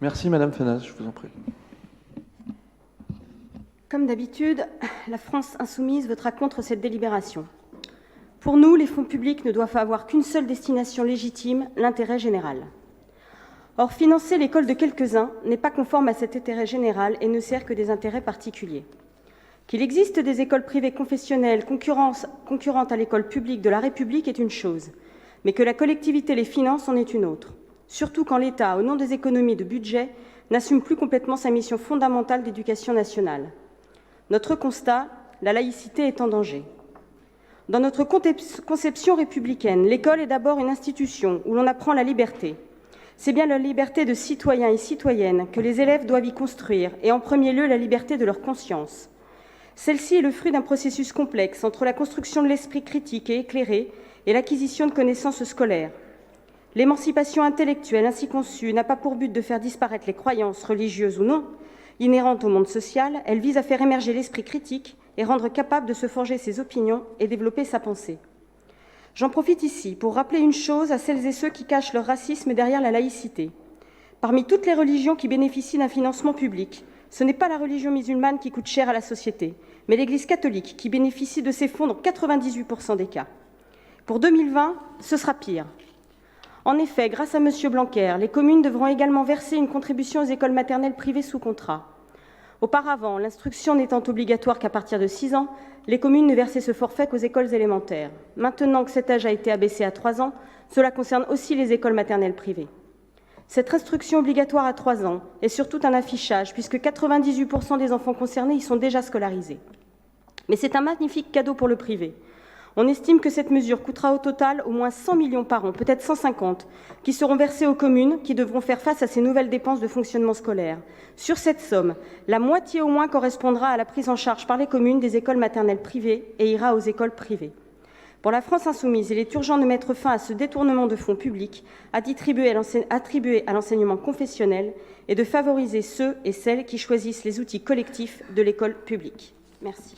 Merci Madame Fenaz, je vous en prie. Comme d'habitude, la France insoumise votera contre cette délibération. Pour nous, les fonds publics ne doivent avoir qu'une seule destination légitime, l'intérêt général. Or, financer l'école de quelques-uns n'est pas conforme à cet intérêt général et ne sert que des intérêts particuliers. Qu'il existe des écoles privées confessionnelles concurrentes à l'école publique de la République est une chose, mais que la collectivité les finance en est une autre, surtout quand l'État, au nom des économies de budget, n'assume plus complètement sa mission fondamentale d'éducation nationale. Notre constat, la laïcité est en danger. Dans notre conception républicaine, l'école est d'abord une institution où l'on apprend la liberté. C'est bien la liberté de citoyens et citoyennes que les élèves doivent y construire, et en premier lieu la liberté de leur conscience. Celle-ci est le fruit d'un processus complexe entre la construction de l'esprit critique et éclairé et l'acquisition de connaissances scolaires. L'émancipation intellectuelle ainsi conçue n'a pas pour but de faire disparaître les croyances, religieuses ou non, inhérentes au monde social. Elle vise à faire émerger l'esprit critique et rendre capable de se forger ses opinions et développer sa pensée. J'en profite ici pour rappeler une chose à celles et ceux qui cachent leur racisme derrière la laïcité. Parmi toutes les religions qui bénéficient d'un financement public, ce n'est pas la religion musulmane qui coûte cher à la société, mais l'Église catholique qui bénéficie de ces fonds dans 98% des cas. Pour 2020, ce sera pire. En effet, grâce à M. Blanquer, les communes devront également verser une contribution aux écoles maternelles privées sous contrat. Auparavant, l'instruction n'étant obligatoire qu'à partir de 6 ans, les communes ne versaient ce forfait qu'aux écoles élémentaires. Maintenant que cet âge a été abaissé à 3 ans, cela concerne aussi les écoles maternelles privées. Cette instruction obligatoire à 3 ans est surtout un affichage, puisque 98% des enfants concernés y sont déjà scolarisés. Mais c'est un magnifique cadeau pour le privé. On estime que cette mesure coûtera au total au moins 100 millions par an, peut-être 150, qui seront versés aux communes qui devront faire face à ces nouvelles dépenses de fonctionnement scolaire. Sur cette somme, la moitié au moins correspondra à la prise en charge par les communes des écoles maternelles privées et ira aux écoles privées. Pour la France insoumise, il est urgent de mettre fin à ce détournement de fonds publics attribués à l'enseignement confessionnel et de favoriser ceux et celles qui choisissent les outils collectifs de l'école publique. Merci.